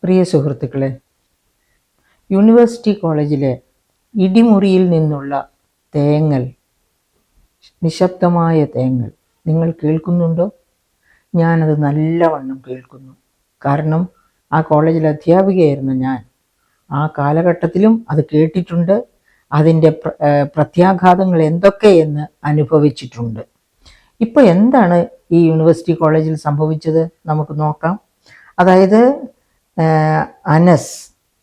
പ്രിയ സുഹൃത്തുക്കളെ, യൂണിവേഴ്സിറ്റി കോളേജിലെ ഇടിമുറിയിൽ നിന്നുള്ള തേങ്ങൽ, നിശബ്ദമായ തേങ്ങൽ നിങ്ങൾ കേൾക്കുന്നുണ്ടോ? ഞാനത് നല്ലവണ്ണം കേൾക്കുന്നു. കാരണം ആ കോളേജിൽ അധ്യാപികയായിരുന്ന ഞാൻ ആ കാലഘട്ടത്തിലും അത് കേട്ടിട്ടുണ്ട്. അതിൻ്റെ പ്രത്യാഘാതങ്ങൾ എന്തൊക്കെയെന്ന് അനുഭവിച്ചിട്ടുണ്ട്. ഇപ്പോൾ എന്താണ് ഈ യൂണിവേഴ്സിറ്റി കോളേജിൽ സംഭവിച്ചത് നമുക്ക് നോക്കാം. അതായത് അനസ്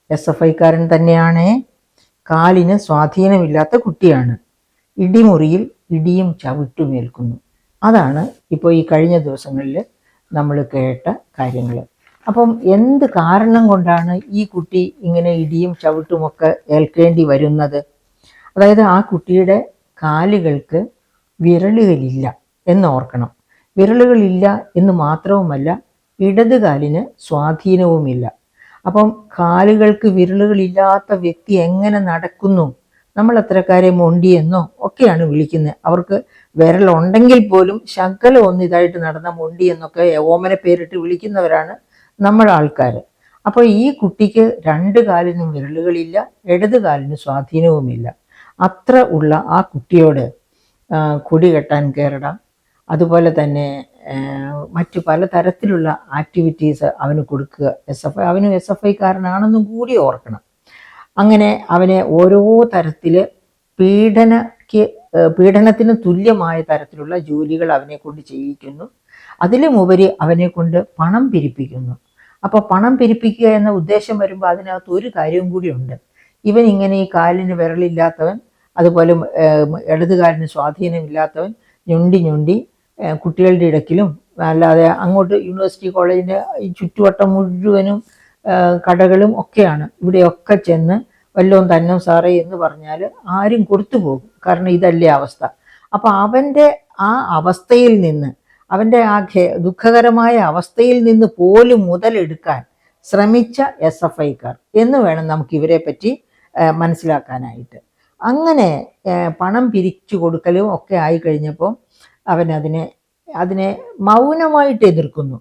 SFIക്കാരൻ തന്നെയാണ്, കാലിന് സ്വാധീനമില്ലാത്ത കുട്ടിയാണ്. ഇടിമുറിയിൽ ഇടിയും ചവിട്ടുമേൽക്കുന്നു. അതാണ് ഇപ്പോൾ ഈ കഴിഞ്ഞ ദിവസങ്ങളിൽ നമ്മൾ കേട്ട കാര്യങ്ങൾ. അപ്പം എന്ത് കാരണം കൊണ്ടാണ് ഈ കുട്ടി ഇങ്ങനെ ഇടിയും ചവിട്ടുമൊക്കെ ഏൽക്കേണ്ടി വരുന്നത്? അതായത് ആ കുട്ടിയുടെ കാലുകൾക്ക് വിരലുകളില്ല എന്ന് ഓർക്കണം. വിരലുകളില്ല എന്ന് മാത്രവുമല്ല, ഇടത് കാലിന് സ്വാധീനവുമില്ല. അപ്പം കാലുകൾക്ക് വിരലുകളില്ലാത്ത വ്യക്തി എങ്ങനെ നടക്കുന്നു? നമ്മൾ അത്തരക്കാരെ മൊണ്ടിയെന്നോ ഒക്കെയാണ് വിളിക്കുന്നത്. അവർക്ക് വിരലുണ്ടെങ്കിൽ പോലും ശകലം ഒന്നിതായിട്ട് നടന്ന മൊണ്ടി എന്നൊക്കെ ഓമന പേരിട്ട് വിളിക്കുന്നവരാണ് നമ്മൾ ആൾക്കാർ. അപ്പോൾ ഈ കുട്ടിക്ക് രണ്ട് കാലിനും വിരലുകളില്ല, ഇടത് കാലിന് സ്വാധീനവുമില്ല. അത്ര ഉള്ള ആ കുട്ടിയോട് കൊടി കെട്ടാൻ കയറിടാം, അതുപോലെ തന്നെ മറ്റു പലതരത്തിലുള്ള ആക്ടിവിറ്റീസ് അവന് കൊടുക്കുക. അവനും SFIക്കാരനാണെന്നും കൂടി ഓർക്കണം. അങ്ങനെ അവനെ ഓരോ തരത്തിൽ പീഡനത്തിന് തുല്യമായ തരത്തിലുള്ള ജോലികൾ അവനെ കൊണ്ട് ചെയ്യിക്കുന്നു. അതിലുമുപരി അവനെ കൊണ്ട് പണം പിരിപ്പിക്കുന്നു. അപ്പോൾ പണം പിരിപ്പിക്കുക എന്ന ഉദ്ദേശം വരുമ്പോൾ അതിനകത്ത് ഒരു കാര്യവും കൂടിയുണ്ട്. ഇവൻ ഇങ്ങനെ ഈ കാലിന് വിരലില്ലാത്തവൻ, അതുപോലെ ഇടതുകാലിന് സ്വാധീനമില്ലാത്തവൻ ഞൊണ്ടി കുട്ടികളുടെ ഇടയ്ക്കിലും അല്ലാതെ അങ്ങോട്ട് യൂണിവേഴ്സിറ്റി കോളേജിൻ്റെ ഈ ചുറ്റുവട്ടം മുഴുവനും കടകളും ഒക്കെയാണ്. ഇവിടെയൊക്കെ ചെന്ന് വല്ലോം തന്നം സാറേ എന്ന് പറഞ്ഞാൽ ആരും കൊടുത്തു പോകും. കാരണം ഇതല്ലേ അവസ്ഥ. അപ്പം അവൻ്റെ ആ അവസ്ഥയിൽ നിന്ന്, അവൻ്റെ ആ ദുഃഖകരമായ അവസ്ഥയിൽ നിന്ന് പോലും മുതലെടുക്കാൻ ശ്രമിച്ച SFIക്കാർ എന്ന് വേണം നമുക്ക് ഇവരെ പറ്റി മനസ്സിലാക്കാനായിട്ട്. അങ്ങനെ പണം പിരിച്ചു കൊടുക്കലും ഒക്കെ ആയി കഴിഞ്ഞപ്പോൾ അവൻ അതിനെ മൗനമായിട്ട് എതിർക്കുന്നു.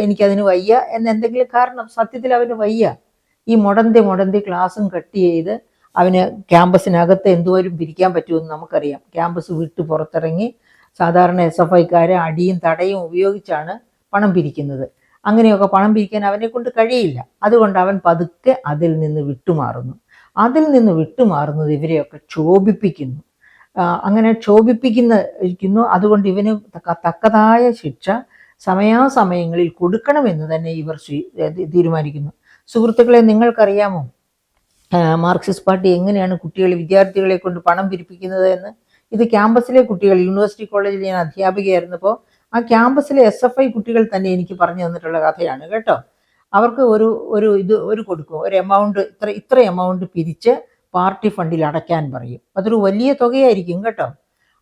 എനിക്കതിന് വയ്യ എന്നെന്തെങ്കിലും കാരണം, സത്യത്തിൽ അവന് വയ്യ. ഈ മുടന്തി ക്ലാസ്സും കട്ട് ചെയ്ത് അവന് ക്യാമ്പസിനകത്ത് എന്തോരം പിരിക്കാൻ പറ്റുമെന്ന് നമുക്കറിയാം. ക്യാമ്പസ് വിട്ട് പുറത്തിറങ്ങി സാധാരണ SFIക്കാരെ അടിയും തടയും ഉപയോഗിച്ചാണ് പണം പിരിക്കുന്നത്. അങ്ങനെയൊക്കെ പണം പിരിക്കാൻ അവനെ കൊണ്ട് കഴിയില്ല. അതുകൊണ്ട് അവൻ പതുക്കെ അതിൽ നിന്ന് വിട്ടുമാറുന്നത് ഇവരെയൊക്കെ ക്ഷോഭിപ്പിക്കുന്നു. അങ്ങനെ ക്ഷോഭിപ്പിക്കുന്നു. അതുകൊണ്ട് ഇവന് തക്കതായ ശിക്ഷ സമയാസമയങ്ങളിൽ കൊടുക്കണമെന്ന് തന്നെ ഇവർ തീരുമാനിക്കുന്നു. സുഹൃത്തുക്കളെ, നിങ്ങൾക്കറിയാമോ മാർക്സിസ്റ്റ് പാർട്ടി എങ്ങനെയാണ് വിദ്യാർത്ഥികളെ കൊണ്ട് പണം പിരിപ്പിക്കുന്നത് എന്ന്? ഇത് ക്യാമ്പസിലെ കുട്ടികൾ, യൂണിവേഴ്സിറ്റി കോളേജിൽ ഞാൻ അധ്യാപികയായിരുന്നപ്പോൾ ആ ക്യാമ്പസിലെ SFI കുട്ടികൾ തന്നെ എനിക്ക് പറഞ്ഞു തന്നിട്ടുള്ള കഥയാണ് കേട്ടോ. അവർക്ക് ഒരു കൊടുക്കും, ഒരു എമൗണ്ട്, ഇത്ര എമൗണ്ട് പിരിച്ച് പാർട്ടി ഫണ്ടിൽ അടയ്ക്കാൻ പറയും. അതൊരു വലിയ തുകയായിരിക്കും കേട്ടോ.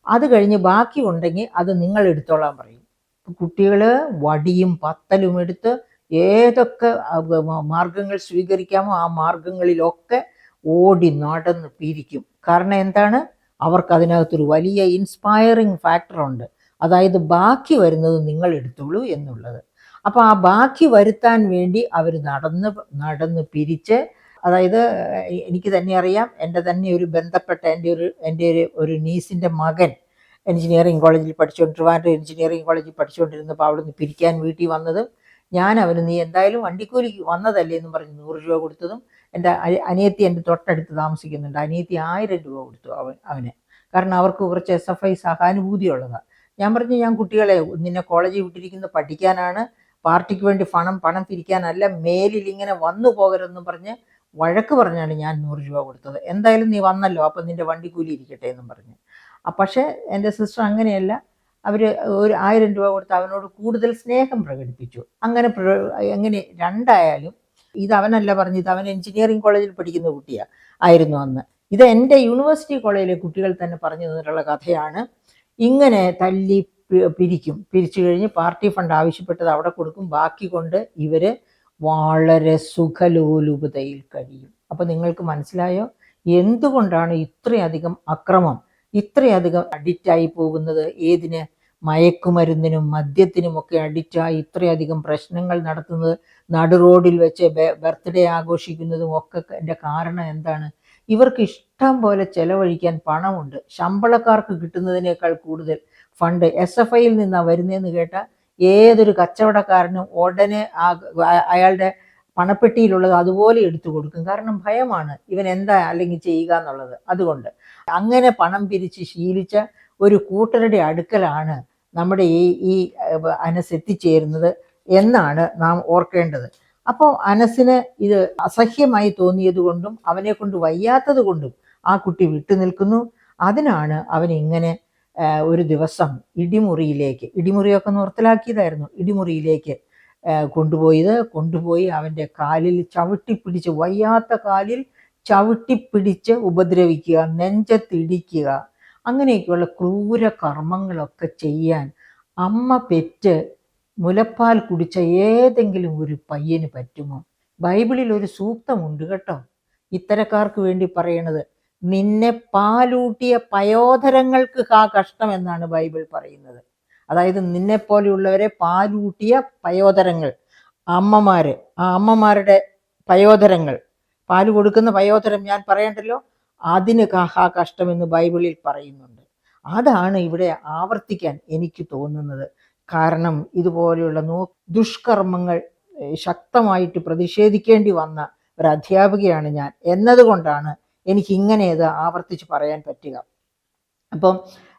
അത് കഴിഞ്ഞ് ബാക്കി ഉണ്ടെങ്കിൽ അത് നിങ്ങൾ എടുത്തോളാൻ പറയും. കുട്ടികൾ വടിയും പത്തലും എടുത്ത് ഏതൊക്കെ മാർഗങ്ങൾ സ്വീകരിക്കാമോ ആ മാർഗങ്ങളിലൊക്കെ ഓടി നടന്ന് പിരിക്കും. കാരണം എന്താണ്? അവർക്ക് അതിനകത്തൊരു വലിയ ഇൻസ്പയറിങ് ഫാക്ടറുണ്ട്. അതായത് ബാക്കി വരുന്നത് നിങ്ങൾ എടുത്തോളൂ എന്നുള്ളത്. അപ്പോൾ ആ ബാക്കി വരുത്താൻ വേണ്ടി അവർ നടന്ന് പിരിച്ച്, അതായത് എനിക്ക് തന്നെ അറിയാം, എൻ്റെ തന്നെ ഒരു ബന്ധപ്പെട്ട എൻ്റെ ഒരു നീസിൻ്റെ മകൻ എഞ്ചിനീയറിംഗ് കോളേജിൽ ട്രിവാൻഡ്രം എഞ്ചിനീയറിംഗ് കോളേജിൽ പഠിച്ചുകൊണ്ടിരുന്നപ്പോൾ അവിടെ നിന്ന് പിരിക്കാൻ വീട്ടിൽ വന്നതും ഞാൻ അവന് നീ എന്തായാലും വണ്ടിക്കൂലിക്ക് വന്നതല്ലേ എന്നും പറഞ്ഞ് 100 രൂപ കൊടുത്തതും, എൻ്റെ അനിയത്തി എൻ്റെ തൊട്ടടുത്ത് താമസിക്കുന്നുണ്ട്, അനിയത്തി 1000 രൂപ കൊടുത്തു അവന്. കാരണം അവർക്ക് കുറച്ച് SFI സഹാനുഭൂതി ഉള്ളതാണ്. ഞാൻ പറഞ്ഞു, ഞാൻ കുട്ടികളെ നിന്നെ കോളേജിൽ വിട്ടിരിക്കുന്നത് പഠിക്കാനാണ്, പാർട്ടിക്ക് വേണ്ടി പണം പിരിക്കാനല്ല, മേലിൽ ഇങ്ങനെ വന്നു പോകരുതെന്നും പറഞ്ഞ് വഴക്ക് പറഞ്ഞാണ് ഞാൻ 100 രൂപ കൊടുത്തത്. എന്തായാലും നീ വന്നല്ലോ, അപ്പം നിൻ്റെ വണ്ടിക്കൂലി ഇരിക്കട്ടെ എന്നും പറഞ്ഞ്. പക്ഷേ എൻ്റെ സിസ്റ്റർ അങ്ങനെയല്ല. അവർ ഒരു 1000 രൂപ കൊടുത്ത് അവനോട് കൂടുതൽ സ്നേഹം പ്രകടിപ്പിച്ചു. അങ്ങനെ രണ്ടായാലും ഇത് അവനല്ല പറഞ്ഞു, ഇത് അവൻ എഞ്ചിനീയറിംഗ് കോളേജിൽ പഠിക്കുന്ന ആയിരുന്നു അന്ന്. ഇത് എൻ്റെ യൂണിവേഴ്സിറ്റി കോളേജിലെ കുട്ടികൾ തന്നെ പറഞ്ഞു തന്നിട്ടുള്ള കഥയാണ്. ഇങ്ങനെ തല്ലി പിരിച്ചു കഴിഞ്ഞ് പാർട്ടി ഫണ്ട് ആവശ്യപ്പെട്ടത് അവിടെ കൊടുക്കും, ബാക്കി കൊണ്ട് ഇവർ വളരെ സുഖലോലുപതയിൽ കഴിയും. അപ്പോൾ നിങ്ങൾക്ക് മനസ്സിലായോ എന്തുകൊണ്ടാണ് ഇത്രയധികം അക്രമം, ഇത്രയധികം അഡിക്റ്റായി പോകുന്നത്? ഏതിന്? മയക്കുമരുന്നിനും മദ്യത്തിനുമൊക്കെ അഡിക്റ്റായി ഇത്രയധികം പ്രശ്നങ്ങൾ നടത്തുന്നത്, നടു റോഡിൽ വെച്ച് ബർത്ത്ഡേ ആഘോഷിക്കുന്നതും ഒക്കെ എൻ്റെ കാരണം എന്താണ്? ഇവർക്ക് ഇഷ്ടം പോലെ ചെലവഴിക്കാൻ പണമുണ്ട്. ശമ്പളക്കാർക്ക് കിട്ടുന്നതിനേക്കാൾ കൂടുതൽ ഫണ്ട് SFIയിൽ നിന്നാണ് വരുന്നതെന്ന് കേട്ട ഏതൊരു കച്ചവടക്കാരനും ഉടനെ അയാളുടെ പണപ്പെട്ടിയിലുള്ളത് അതുപോലെ എടുത്തു കൊടുക്കും. കാരണം ഭയമാണ് ഇവൻ എന്താ അല്ലെങ്കിൽ ചെയ്യുക എന്നുള്ളത്. അതുകൊണ്ട് അങ്ങനെ പണം പിരിച്ച് ശീലിച്ച ഒരു കൂട്ടരുടെ അടുക്കലാണ് നമ്മുടെ ഈ അനസ് എത്തിച്ചേരുന്നത് എന്നാണ് നാം ഓർക്കേണ്ടത്. അപ്പോൾ അനസിന് ഇത് അസഹ്യമായി തോന്നിയത് കൊണ്ടും അവനെ കൊണ്ട് വയ്യാത്തത് കൊണ്ടും ആ കുട്ടി വിട്ടുനിൽക്കുന്നു. അതിനാണ് അവൻ ഇങ്ങനെ ഒരു ദിവസം ഇടിമുറിയൊക്കെ നിർത്തലാക്കിയതായിരുന്നു, ഇടിമുറിയിലേക്ക് കൊണ്ടുപോയി അവൻ്റെ കാലിൽ ചവിട്ടിപ്പിടിച്ച്, വയ്യാത്ത കാലിൽ ചവിട്ടിപ്പിടിച്ച് ഉപദ്രവിക്കുക, നെഞ്ചത്തിടിക്കുക, അങ്ങനെയൊക്കെയുള്ള ക്രൂര കർമ്മങ്ങളൊക്കെ ചെയ്യാൻ അമ്മ പെറ്റ് മുലപ്പാൽ കുടിച്ച ഏതെങ്കിലും ഒരു പയ്യന് പറ്റുമോ? ബൈബിളിൽ ഒരു സൂക്തമുണ്ട് കേട്ടോ, ഇത്തരക്കാർക്ക് വേണ്ടി പറയണത്. നിന്നെ പാലൂട്ടിയ പയോധരങ്ങൾക്ക് കഷ്ടം എന്നാണ് ബൈബിൾ പറയുന്നത്. അതായത് നിന്നെപ്പോലെയുള്ളവരെ പാലൂട്ടിയ പയോധരങ്ങൾ, അമ്മമാര്, ആ അമ്മമാരുടെ പയോധരങ്ങൾ, പാല് കൊടുക്കുന്ന പയോധരം ഞാൻ പറയണ്ടല്ലോ, അതിന് കഷ്ടമെന്ന് ബൈബിളിൽ പറയുന്നുണ്ട്. അതാണ് ഇവിടെ ആവർത്തിക്കാൻ എനിക്ക് തോന്നുന്നത്. കാരണം ഇതുപോലെയുള്ള ദുഷ്കർമ്മങ്ങൾ ശക്തമായിട്ട് പ്രതിഷേധിക്കേണ്ടി വന്ന ഒരു അധ്യാപികയാണ് ഞാൻ എന്നതുകൊണ്ടാണ് എനിക്ക് ഇങ്ങനെ ഇത് ആവർത്തിച്ച് പറയാൻ പറ്റുക. അപ്പം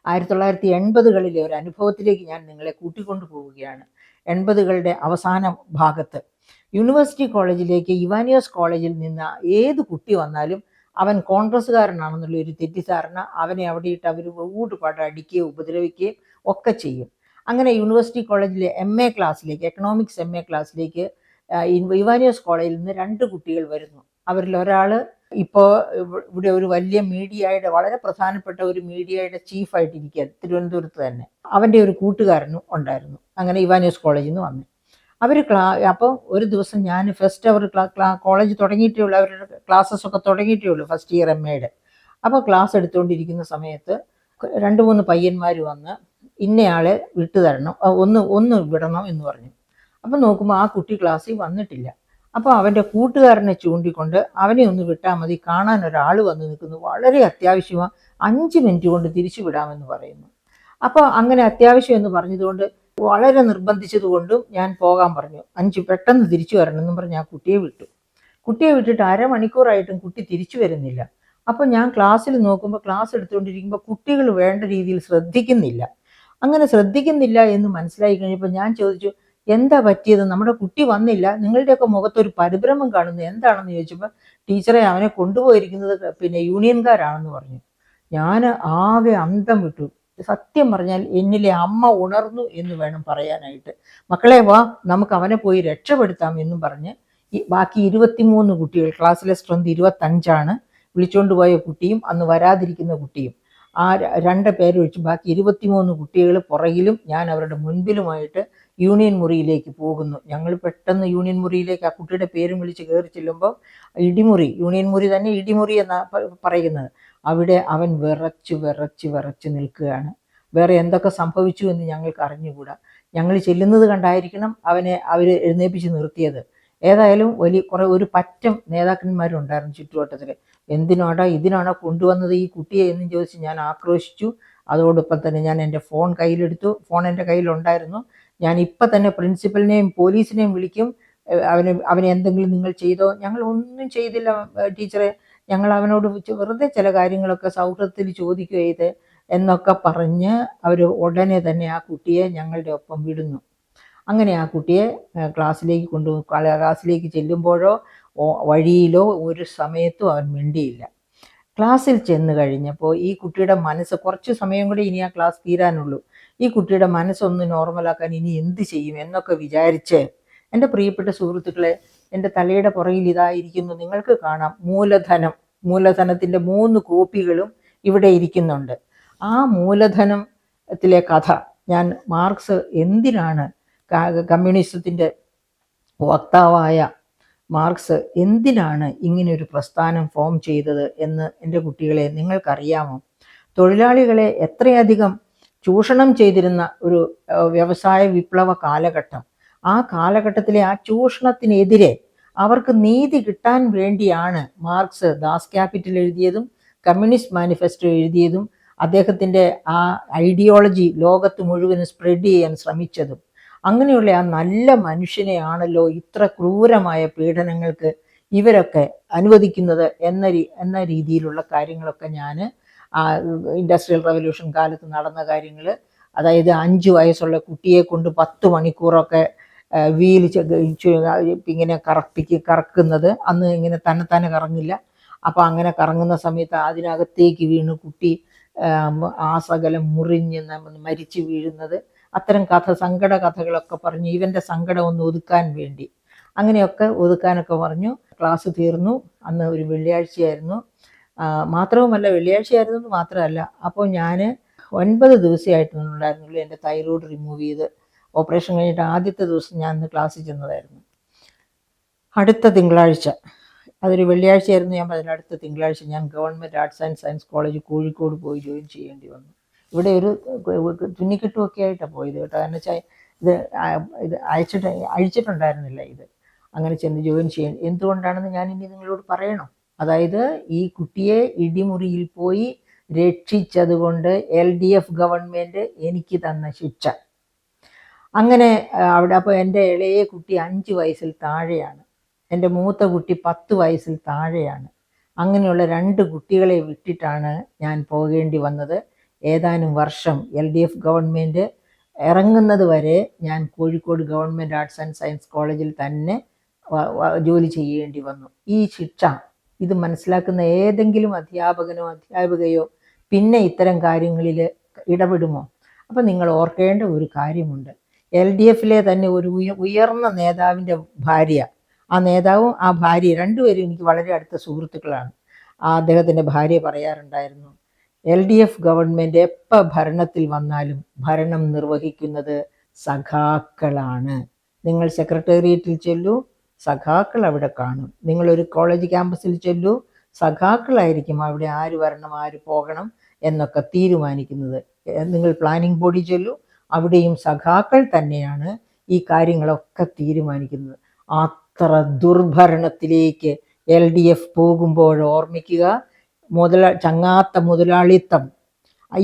1980കളിലെ ഒരു അനുഭവത്തിലേക്ക് ഞാൻ നിങ്ങളെ കൂട്ടിക്കൊണ്ടു പോവുകയാണ്. 80കളുടെ അവസാന ഭാഗത്ത് യൂണിവേഴ്സിറ്റി കോളേജിലേക്ക് ഇവാനിയോസ് കോളേജിൽ നിന്ന് ഏത് കുട്ടി വന്നാലും അവൻ കോൺഗ്രസ്സുകാരനാണെന്നുള്ള ഒരു തെറ്റിദ്ധാരണ അവനെ അവിടെയിട്ട് അവർ ഊട്ടുപാട്ട് അടിക്കുകയും ഉപദ്രവിക്കുകയും ഒക്കെ ചെയ്യും. അങ്ങനെ യൂണിവേഴ്സിറ്റി കോളേജിലെ MA ക്ലാസ്സിലേക്ക്, എക്കണോമിക്സ് MA ക്ലാസ്സിലേക്ക് ഇവാനിയോസ് കോളേജിൽ നിന്ന് 2 കുട്ടികൾ വരുന്നു. അവരിൽ ഒരാൾ ഇപ്പോൾ ഇവിടെ ഒരു വലിയ മീഡിയയുടെ, വളരെ പ്രധാനപ്പെട്ട ഒരു മീഡിയയുടെ ചീഫായിട്ടിരിക്കുക, തിരുവനന്തപുരത്ത് തന്നെ. അവൻ്റെ ഒരു കൂട്ടുകാരനും ഉണ്ടായിരുന്നു. അങ്ങനെ ഇവാനിയോസ് കോളേജിൽ നിന്ന് വന്നു അവർ. അപ്പോൾ ഒരു ദിവസം ഞാൻ ഫസ്റ്റ് അവർ കോളേജ് തുടങ്ങിയിട്ടേ ഉള്ളൂ, അവരുടെ ക്ലാസ്സസ് ഒക്കെ തുടങ്ങിയിട്ടേ ഉള്ളൂ, ഫസ്റ്റ് ഇയർ MAയുടെ. അപ്പോൾ ക്ലാസ് എടുത്തുകൊണ്ടിരിക്കുന്ന സമയത്ത് 2-3 പയ്യന്മാർ വന്ന് ഇന്നയാളെ വിട്ടുതരണം, ഒന്ന് വിടണം എന്ന് പറഞ്ഞു. അപ്പം നോക്കുമ്പോൾ ആ കുട്ടി ക്ലാസ്സിൽ വന്നിട്ടില്ല. അപ്പോൾ അവൻ്റെ കൂട്ടുകാരനെ ചൂണ്ടിക്കൊണ്ട് അവനെ ഒന്ന് വിട്ടാൽ മതി, കാണാൻ ഒരാൾ വന്ന് നിൽക്കുന്നു, വളരെ അത്യാവശ്യമാണ്, 5 മിനിറ്റ് കൊണ്ട് തിരിച്ചു വിടാമെന്ന് പറയുന്നു. അപ്പോൾ അങ്ങനെ അത്യാവശ്യം എന്ന് പറഞ്ഞതുകൊണ്ട്, വളരെ നിർബന്ധിച്ചതുകൊണ്ടും ഞാൻ പോകാൻ പറഞ്ഞു. 5 പെട്ടെന്ന് തിരിച്ചു വരണമെന്നും പറഞ്ഞ് ആ കുട്ടിയെ വിട്ടു. കുട്ടിയെ വിട്ടിട്ട് അരമണിക്കൂറായിട്ടും കുട്ടി തിരിച്ചു വരുന്നില്ല. അപ്പോൾ ഞാൻ ക്ലാസ്സിൽ നോക്കുമ്പോൾ, ക്ലാസ് എടുത്തുകൊണ്ടിരിക്കുമ്പോൾ കുട്ടികൾ വേണ്ട രീതിയിൽ ശ്രദ്ധിക്കുന്നില്ല. അങ്ങനെ ശ്രദ്ധിക്കുന്നില്ല എന്ന് മനസ്സിലായി കഴിഞ്ഞപ്പോൾ ഞാൻ ചോദിച്ചു, എന്താ പറ്റിയത്? നമ്മുടെ കുട്ടി വന്നില്ല, നിങ്ങളുടെയൊക്കെ മുഖത്തൊരു പരിഭ്രമം കാണുന്നു, എന്താണെന്ന് ചോദിച്ചപ്പോൾ ടീച്ചറെ അവനെ കൊണ്ടുപോയിരിക്കുന്നത് യൂണിയൻകാരാണെന്ന് പറഞ്ഞു. ഞാൻ ആകെ അന്തം വിട്ടു. സത്യം പറഞ്ഞാൽ എന്നിലെ അമ്മ ഉണർന്നു എന്ന് വേണം പറയാനായിട്ട്. മക്കളെ വാ, നമുക്ക് അവനെ പോയി രക്ഷപ്പെടുത്താം എന്നും പറഞ്ഞ് ബാക്കി 23 കുട്ടികൾ, ക്ലാസ്സിലെ സ്ട്രെങ്ത് 25ആണ്, വിളിച്ചുകൊണ്ട് പോയ കുട്ടിയും അന്ന് വരാതിരിക്കുന്ന കുട്ടിയും, ആ 2 പേര് ഒഴിച്ച് ബാക്കി 23 കുട്ടികൾ പുറകിലും ഞാൻ അവരുടെ മുൻപിലുമായിട്ട് യൂണിയൻ മുറിയിലേക്ക് പോകുന്നു. ഞങ്ങൾ പെട്ടെന്ന് യൂണിയൻ മുറിയിലേക്ക് ആ കുട്ടിയുടെ പേരും വിളിച്ച് കയറി ചെല്ലുമ്പോൾ, യൂണിയൻ മുറി തന്നെ ഇടിമുറി എന്നാണ് പറയുന്നത്. അവിടെ അവൻ വിറച്ച് നിൽക്കുകയാണ്. വേറെ എന്തൊക്കെ സംഭവിച്ചു എന്ന് ഞങ്ങൾക്ക് അറിഞ്ഞുകൂടാ. ഞങ്ങൾ ചെല്ലുന്നത് കണ്ടായിരിക്കണം അവനെ അവർ എഴുന്നേൽപ്പിച്ച് നിർത്തിയത്. ഏതായാലും ഒരു പറ്റം നേതാക്കന്മാരുണ്ടായിരുന്നു ചുറ്റുവട്ടത്തിൽ. ഇതിനാണോ കൊണ്ടുവന്നത് ഈ കുട്ടിയെ എന്നും ചോദിച്ച് ഞാൻ ആക്രോശിച്ചു. അതോടൊപ്പം തന്നെ ഞാൻ എൻ്റെ ഫോൺ കയ്യിലെടുത്തു. ഫോൺ എൻ്റെ കയ്യിലുണ്ടായിരുന്നു. ഞാൻ ഇപ്പം തന്നെ പ്രിൻസിപ്പലിനെയും പോലീസിനെയും വിളിക്കും, അവനെ എന്തെങ്കിലും നിങ്ങൾ ചെയ്തോ? ഞങ്ങൾ ഒന്നും ചെയ്തില്ല ടീച്ചറെ, ഞങ്ങൾ അവനോട് വെറുതെ ചില കാര്യങ്ങളൊക്കെ സൗഹൃദത്തിൽ ചോദിക്കുക ചെയ്ത് എന്നൊക്കെ പറഞ്ഞ് അവർ ഉടനെ തന്നെ ആ കുട്ടിയെ ഞങ്ങളുടെ ഒപ്പം വിടുന്നു. അങ്ങനെ ആ കുട്ടിയെ ക്ലാസ്സിലേക്ക് ചെല്ലുമ്പോഴോ വഴിയിലോ ഒരു സമയത്തും അവൻ മിണ്ടിയില്ല. ക്ലാസ്സിൽ ചെന്ന് കഴിഞ്ഞപ്പോൾ ഈ കുട്ടിയുടെ മനസ്സ്, കുറച്ച് സമയം കൂടി ഇനി ആ ക്ലാസ് തീരാനുള്ളൂ, ഈ കുട്ടിയുടെ മനസ്സൊന്ന് നോർമലാക്കാൻ ഇനി എന്ത് ചെയ്യും എന്നൊക്കെ വിചാരിച്ച്, എൻ്റെ പ്രിയപ്പെട്ട സുഹൃത്തുക്കളെ, എൻ്റെ തലയുടെ പുറകിൽ ഇതായിരിക്കുന്നു, നിങ്ങൾക്ക് കാണാം മൂലധനത്തിൻ്റെ 3 കോപ്പികളും ഇവിടെ ഇരിക്കുന്നുണ്ട്. ആ മൂലധനത്തിലെ കഥ ഞാൻ മാർക്സ് എന്തിനാണ്, കമ്മ്യൂണിസത്തിൻ്റെ വക്താവായ മാർക്സ് എന്തിനാണ് ഇങ്ങനെയൊരു പ്രസ്ഥാനം ഫോം ചെയ്തത് എന്ന് എൻ്റെ കുട്ടികളെ നിങ്ങൾക്കറിയാമോ? തൊഴിലാളികളെ എത്രയധികം ചൂഷണം ചെയ്തിരുന്ന ഒരു വ്യവസായ വിപ്ലവ കാലഘട്ടം. ആ കാലഘട്ടത്തിലെ ആ ചൂഷണത്തിനെതിരെ അവർക്ക് നീതി കിട്ടാൻ വേണ്ടിയാണ് മാർക്സ് ദാസ് ക്യാപിറ്റൽ എഴുതിയതും കമ്മ്യൂണിസ്റ്റ് മാനിഫെസ്റ്റോ എഴുതിയതും അദ്ദേഹത്തിൻ്റെ ആ ഐഡിയോളജി ലോകത്ത് മുഴുവനും സ്പ്രെഡ് ചെയ്യാൻ ശ്രമിച്ചതും. അങ്ങനെയുള്ള ആ നല്ല മനുഷ്യനെയാണല്ലോ ഇത്ര ക്രൂരമായ പീഡനങ്ങൾക്ക് ഇവരൊക്കെ അനുവദിക്കുന്നത് എന്ന രീതിയിലുള്ള കാര്യങ്ങളൊക്കെ ഞാൻ ഇൻഡസ്ട്രിയൽ റവല്യൂഷൻ കാലത്ത് നടന്ന കാര്യങ്ങൾ, അതായത് 5 വയസ്സുള്ള കുട്ടിയെ കൊണ്ട് 10 മണിക്കൂറൊക്കെ വീൽ ഇങ്ങനെ കറക്കുന്നത്, അന്ന് ഇങ്ങനെ തന്നെ കറങ്ങില്ല. അപ്പോൾ അങ്ങനെ കറങ്ങുന്ന സമയത്ത് അതിനകത്തേക്ക് വീണ് കുട്ടി ആ സകലം മുറിഞ്ഞ് മരിച്ചു വീഴുന്നത്, അത്തരം സങ്കട കഥകളൊക്കെ പറഞ്ഞ് ഇവൻ്റെ സങ്കടം ഒന്ന് ഒതുക്കാൻ വേണ്ടി അങ്ങനെയൊക്കെ ഒതുക്കാനൊക്കെ പറഞ്ഞു. ക്ലാസ് തീർന്നു. അന്ന് ഒരു വെള്ളിയാഴ്ചയായിരുന്നു. മാത്രവുമല്ല വെള്ളിയാഴ്ചയായിരുന്നു മാത്രമല്ല, അപ്പോൾ ഞാൻ 9 ദിവസമായിട്ടുണ്ടായിരുന്നുള്ളൂ എൻ്റെ തൈറോയ്ഡ് റിമൂവ് ചെയ്ത്. ഓപ്പറേഷൻ കഴിഞ്ഞിട്ട് ആദ്യത്തെ ദിവസം ഞാൻ അന്ന് ക്ലാസ്സിൽ ചെന്നതായിരുന്നു. അടുത്ത തിങ്കളാഴ്ച, അതൊരു വെള്ളിയാഴ്ചയായിരുന്നു, ഞാൻ പറഞ്ഞ അടുത്ത തിങ്കളാഴ്ച ഞാൻ government arts and science college Kozhikode പോയി ജോയിൻ ചെയ്യേണ്ടി വന്നു. ഇവിടെ ഒരു തുന്നിക്കെട്ടുമൊക്കെ ആയിട്ടാണ് പോയത് കേട്ടോ. കാരണം വെച്ചാൽ ഇത് അഴിച്ചിട്ടുണ്ടായിരുന്നില്ല ഇത്. അങ്ങനെ ചെന്ന് ജോയിൻ ചെയ്യാൻ എന്തുകൊണ്ടാണെന്ന് ഞാൻ ഇനി നിങ്ങളോട് പറയണോ? അതായത് ഈ കുട്ടിയെ ഇടിമുറിയിൽ പോയി രക്ഷിച്ചതുകൊണ്ട് LDF ഗവൺമെൻറ് എനിക്ക് തന്ന ശിക്ഷ. അങ്ങനെ അവിടെ അപ്പോൾ എൻ്റെ ഇളയ കുട്ടി 5 വയസ്സിൽ താഴെയാണ്, എൻ്റെ മൂത്ത കുട്ടി 10 വയസ്സിൽ താഴെയാണ്. അങ്ങനെയുള്ള 2 കുട്ടികളെ വിട്ടിട്ടാണ് ഞാൻ പോകേണ്ടി വന്നത്. ഏതാനും വർഷം LDF ഗവൺമെൻറ് ഇറങ്ങുന്നത് വരെ ഞാൻ Kozhikode government arts and science കോളേജിൽ തന്നെ ജോലി ചെയ്യേണ്ടി വന്നു. ഈ ശിക്ഷ ഇത് മനസ്സിലാക്കുന്ന ഏതെങ്കിലും അധ്യാപകനോ അധ്യാപികയോ പിന്നെ ഇത്തരം കാര്യങ്ങളിൽ ഇടപെടുമോ? അപ്പം നിങ്ങൾ ഓർക്കേണ്ട ഒരു കാര്യമുണ്ട്. LDFിലെ തന്നെ ഒരു ഉയർന്ന നേതാവിൻ്റെ ഭാര്യ, ആ നേതാവും ആ ഭാര്യ രണ്ടുപേരും എനിക്ക് വളരെ അടുത്ത സുഹൃത്തുക്കളാണ്. അദ്ദേഹത്തിൻ്റെ ഭാര്യ പറയാറുണ്ടായിരുന്നു, LDF ഗവൺമെൻറ് എപ്പോൾ ഭരണത്തിൽ വന്നാലും ഭരണം നിർവഹിക്കുന്നത് സഖാക്കളാണ്. നിങ്ങൾ സെക്രട്ടേറിയറ്റിൽ ചെല്ലൂ, സഖാക്കൾ അവിടെ കാണും. നിങ്ങളൊരു കോളേജ് ക്യാമ്പസിൽ ചെല്ലൂ, സഖാക്കളായിരിക്കും അവിടെ ആര് വരണം ആര് പോകണം എന്നൊക്കെ തീരുമാനിക്കുന്നത്. നിങ്ങൾ പ്ലാനിംഗ് ബോഡി ചെല്ലൂ, അവിടെയും സഖാക്കൾ തന്നെയാണ് ഈ കാര്യങ്ങളൊക്കെ തീരുമാനിക്കുന്നത്. അത്ര ദുർഭരണത്തിലേക്ക് LDF പോകുമ്പോൾ ഓർമ്മിക്കുക, ചങ്ങാത്ത മുതലാളിത്തം,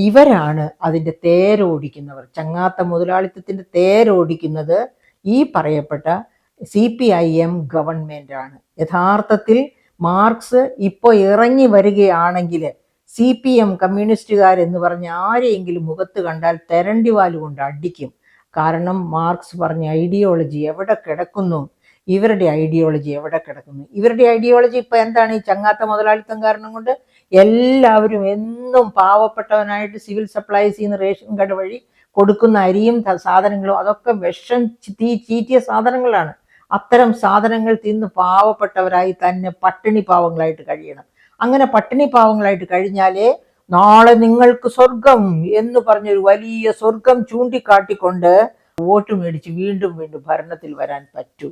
ഇവരാണ് അതിൻ്റെ തേരോടിക്കുന്നവർ. ചങ്ങാത്ത മുതലാളിത്തത്തിൻ്റെ തേരോടിക്കുന്നത് ഈ പറയപ്പെട്ട CPIM ഗവൺമെൻറ്റാണ്. യഥാർത്ഥത്തിൽ മാർക്സ് ഇപ്പോൾ ഇറങ്ങി വരികയാണെങ്കിൽ CPM കമ്മ്യൂണിസ്റ്റുകാരെന്ന് പറഞ്ഞ് ആരെയെങ്കിലും മുഖത്ത് കണ്ടാൽ തെരണ്ടിവാല് കൊണ്ട് അടിക്കും. കാരണം മാർക്സ് പറഞ്ഞ ഐഡിയോളജി എവിടെ കിടക്കുന്നു, ഇവരുടെ ഐഡിയോളജി എവിടെ കിടക്കുന്നു? ഇവരുടെ ഐഡിയോളജി ഇപ്പം എന്താണ്? ഈ ചങ്ങാത്ത മുതലാളിത്തം കാരണം കൊണ്ട് എല്ലാവരും എന്നും പാവപ്പെട്ടവനായിട്ട് സിവിൽ സപ്ലൈസിൽ നിന്ന് റേഷൻ കാർഡ് വഴി കൊടുക്കുന്ന അരിയും സാധനങ്ങളും അതൊക്കെ വിഷം ചീറ്റിയ സാധനങ്ങളാണ്. അത്തരം സാധനങ്ങൾ തിന്ന് പാവപ്പെട്ടവരായി തന്നെ പട്ടിണി പാവങ്ങളായിട്ട് കഴിയണം. അങ്ങനെ പട്ടിണി പാവങ്ങളായിട്ട് കഴിഞ്ഞാലേ നാളെ നിങ്ങൾക്ക് സ്വർഗം എന്ന് പറഞ്ഞൊരു വലിയ സ്വർഗം ചൂണ്ടിക്കാട്ടിക്കൊണ്ട് വോട്ട് മേടിച്ച് വീണ്ടും വീണ്ടും ഭരണത്തിൽ വരാൻ പറ്റൂ.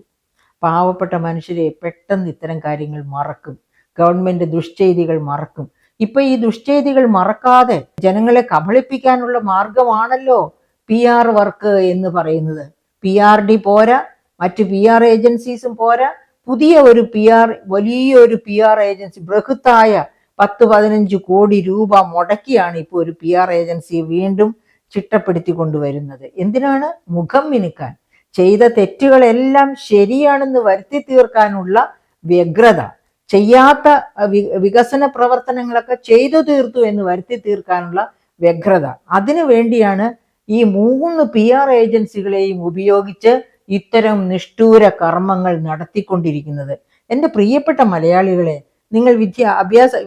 പാവപ്പെട്ട മനുഷ്യരെ പെട്ടെന്ന് ഇത്തരം കാര്യങ്ങൾ മറക്കും, ഗവൺമെൻറ് ദുഷ്ചെയ്തികൾ മറക്കും. ഇപ്പൊ ഈ ദുഷ്ചെയ്തികൾ മറക്കാതെ ജനങ്ങളെ കബളിപ്പിക്കാനുള്ള മാർഗമാണല്ലോ PR വർക്ക് എന്ന് പറയുന്നത്. PRD പോരാ, മറ്റ് PR ഏജൻസീസും പോരാ, പുതിയ ഒരു വലിയൊരു PR ഏജൻസി ബൃഹത്തായ 10-15 കോടി രൂപ മുടക്കിയാണ് ഇപ്പോൾ ഒരു PR ഏജൻസി വീണ്ടും ചിട്ടപ്പെടുത്തി കൊണ്ടുവരുന്നത്. എന്തിനാണ്? മുഖം മിനുക്കാൻ, ചെയ്ത തെറ്റുകളെല്ലാം ശരിയാണെന്ന് വരുത്തി തീർക്കാനുള്ള വ്യഗ്രത, ചെയ്യാത്ത വികസന പ്രവർത്തനങ്ങളൊക്കെ ചെയ്തു തീർത്തു എന്ന് വരുത്തി തീർക്കാനുള്ള വ്യഗ്രത. അതിനു വേണ്ടിയാണ് ഈ 3 PR ഏജൻസികളെയും ഉപയോഗിച്ച് ഇത്തരം നിഷ്ഠൂര കർമ്മങ്ങൾ നടത്തിക്കൊണ്ടിരിക്കുന്നത്. എൻ്റെ പ്രിയപ്പെട്ട മലയാളികളെ, നിങ്ങൾ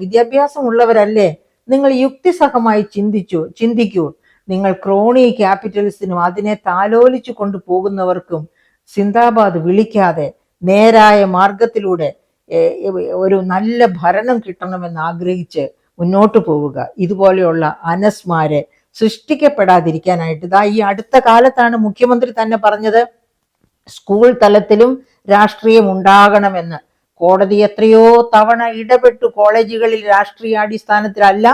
വിദ്യാഭ്യാസമുള്ളവരല്ലേ? നിങ്ങൾ യുക്തിസഹമായി ചിന്തിക്കൂ. നിങ്ങൾ ക്രോണി ക്യാപിറ്റലിസ്റ്റിനും അതിനെ താലോലിച്ചു കൊണ്ടുപോകുന്നവർക്കും സിന്ദാബാദ് വിളിക്കാതെ നേരായ മാർഗത്തിലൂടെ ഒരു നല്ല ഭരണം കിട്ടണമെന്ന് ആഗ്രഹിച്ച് മുന്നോട്ട് പോവുക. ഇതുപോലെയുള്ള അനസ്മാരെ സൃഷ്ടിക്കപ്പെടാതിരിക്കാനായിട്ട് ഈ അടുത്ത കാലത്താണ് മുഖ്യമന്ത്രി തന്നെ പറഞ്ഞത്, സ്കൂൾ തലത്തിലും രാഷ്ട്രീയം ഉണ്ടാകണമെന്ന്. കോടതി എത്രയോ തവണ ഇടപെട്ടു. കോളേജുകളിൽ രാഷ്ട്രീയാടിസ്ഥാനത്തിലല്ല,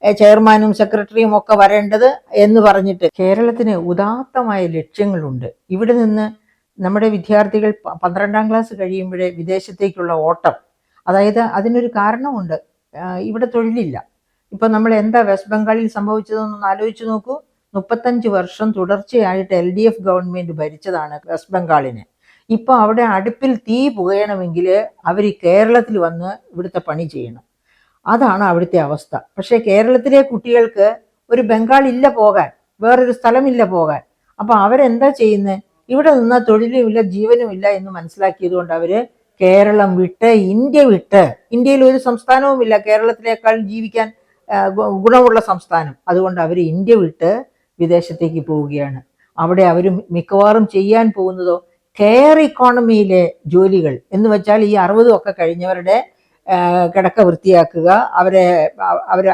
ചെയർമാനും സെക്രട്ടറിയും ഒക്കെ വരേണ്ടത് എന്ന് പറഞ്ഞിട്ട്. കേരളത്തിന് ഉദാത്തമായ ലക്ഷ്യങ്ങളുണ്ട്. ഇവിടെ നിന്ന് നമ്മുടെ വിദ്യാർത്ഥികൾ 12ാം ക്ലാസ് കഴിയുമ്പോഴേ വിദേശത്തേക്കുള്ള ഓട്ടം. അതായത് അതിനൊരു കാരണമുണ്ട്, ഇവിടെ തൊഴിലില്ല. ഇപ്പം നമ്മൾ എന്താ വെസ്റ്റ് ബംഗാളിൽ സംഭവിച്ചതെന്നൊന്ന് ആലോചിച്ച് നോക്കൂ. 35 വർഷം തുടർച്ചയായിട്ട് LDF ഗവൺമെന്റ് ഭരിച്ചതാണ് വെസ്റ്റ് ബംഗാളിനെ. ഇപ്പൊ അവിടെ അടുപ്പിൽ തീ പുകയണമെങ്കിൽ അവർ കേരളത്തിൽ വന്ന് ഇവിടുത്തെ പണി ചെയ്യണം. അതാണ് അവിടുത്തെ അവസ്ഥ. പക്ഷേ കേരളത്തിലെ കുട്ടികൾക്ക് ഒരു ബംഗാളില്ല പോകാൻ, വേറൊരു സ്ഥലമില്ല പോകാൻ. അപ്പൊ അവരെന്താ ചെയ്യുന്നത്? ഇവിടെ നിന്നാൽ തൊഴിലുമില്ല ജീവനുമില്ല എന്ന് മനസ്സിലാക്കിയത് കൊണ്ട് അവര് കേരളം വിട്ട് ഇന്ത്യ വിട്ട്, ഇന്ത്യയിൽ ഒരു സംസ്ഥാനവുമില്ല കേരളത്തിലേക്കാൾ ജീവിക്കാൻ ഗുണമുള്ള സംസ്ഥാനം, അതുകൊണ്ട് അവർ ഇന്ത്യ വിട്ട് വിദേശത്തേക്ക് പോവുകയാണ്. അവിടെ അവർ മിക്കവാറും ചെയ്യാൻ പോകുന്നതോ കെയർ ഇക്കോണമിയിലെ ജോലികൾ എന്ന് വെച്ചാൽ ഈ 60 ഒക്കെ കഴിഞ്ഞവരുടെ കിടക്ക വൃത്തിയാക്കുക,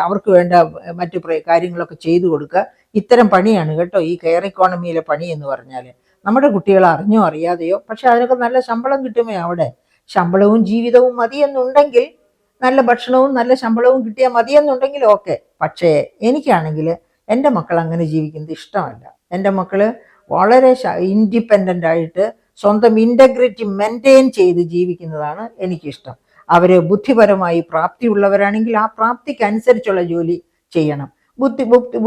അവർക്ക് വേണ്ട മറ്റു കാര്യങ്ങളൊക്കെ ചെയ്തു കൊടുക്കുക. ഇത്തരം പണിയാണ് കേട്ടോ ഈ കെയർ ഇക്കോണമിയിലെ പണി എന്ന് പറഞ്ഞാൽ. നമ്മുടെ കുട്ടികൾ അറിഞ്ഞോ അറിയാതെയോ, പക്ഷെ അതിനൊക്കെ നല്ല ശമ്പളം കിട്ടുമേ അവിടെ. ശമ്പളവും ജീവിതവും മതിയെന്നുണ്ടെങ്കിൽ, നല്ല ഭക്ഷണവും നല്ല ശമ്പളവും കിട്ടിയാൽ മതിയെന്നുണ്ടെങ്കിൽ ഓക്കെ. പക്ഷേ എനിക്കാണെങ്കിൽ എൻ്റെ മക്കൾ അങ്ങനെ ജീവിക്കുന്നത് ഇഷ്ടമല്ല. എൻ്റെ മക്കള് വളരെ ഇൻഡിപെൻഡൻ്റ് ആയിട്ട് സ്വന്തം ഇൻറ്റഗ്രിറ്റി മെയിൻറ്റെയിൻ ചെയ്ത് ജീവിക്കുന്നതാണ് എനിക്കിഷ്ടം. അവര് ബുദ്ധിപരമായി പ്രാപ്തിയുള്ളവരാണെങ്കിൽ ആ പ്രാപ്തിക്ക് അനുസരിച്ചുള്ള ജോലി ചെയ്യണം.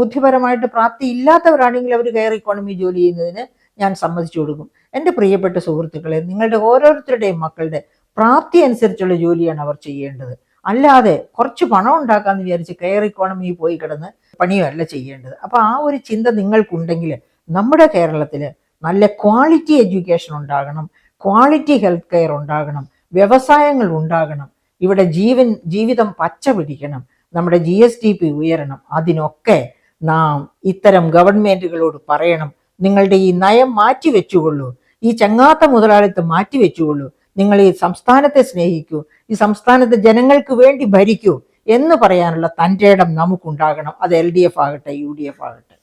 ബുദ്ധിപരമായിട്ട് പ്രാപ്തി ഇല്ലാത്തവരാണെങ്കിൽ അവർ കെയർ ഇക്കോണമി ജോലി ചെയ്യുന്നതിന് ഞാൻ സമ്മതിച്ചു കൊടുക്കും. എൻ്റെ പ്രിയപ്പെട്ട സുഹൃത്തുക്കളെ, നിങ്ങളുടെ ഓരോരുത്തരുടെയും മക്കളുടെ പ്രാപ്തി അനുസരിച്ചുള്ള ജോലിയാണ് അവർ ചെയ്യേണ്ടത്. അല്ലാതെ കുറച്ച് പണം ഉണ്ടാക്കാമെന്ന് വിചാരിച്ച് കെയർ ഇക്കോണമി പോയി കിടന്ന് പണിയല്ല ചെയ്യേണ്ടത്. അപ്പോൾ ആ ഒരു ചിന്ത നിങ്ങൾക്കുണ്ടെങ്കിൽ നമ്മുടെ കേരളത്തിൽ നല്ല ക്വാളിറ്റി എഡ്യൂക്കേഷൻ ഉണ്ടാകണം, ക്വാളിറ്റി ഹെൽത്ത് കെയർ ഉണ്ടാകണം, വ്യവസായങ്ങൾ ഉണ്ടാകണം, ഇവിടെ ജീവിതം പച്ച പിടിക്കണം, നമ്മുടെ GSDP ഉയരണം. അതിനൊക്കെ നാം ഇത്തരം ഗവൺമെന്റുകളോട് പറയണം, നിങ്ങളുടെ ഈ നയം മാറ്റിവെച്ചുകൊള്ളൂ, ഈ ചങ്ങാത്ത മുതലാളിത്തം മാറ്റിവെച്ചുകൊള്ളൂ, നിങ്ങൾ ഈ സംസ്ഥാനത്തെ സ്നേഹിക്കൂ, ഈ സംസ്ഥാനത്തെ ജനങ്ങൾക്ക് വേണ്ടി ഭരിക്കൂ എന്ന് പറയാനുള്ള തൻ്റെ ഇടം നമുക്കുണ്ടാകണം. അത് LDF ആകട്ടെ, UDF ആകട്ടെ.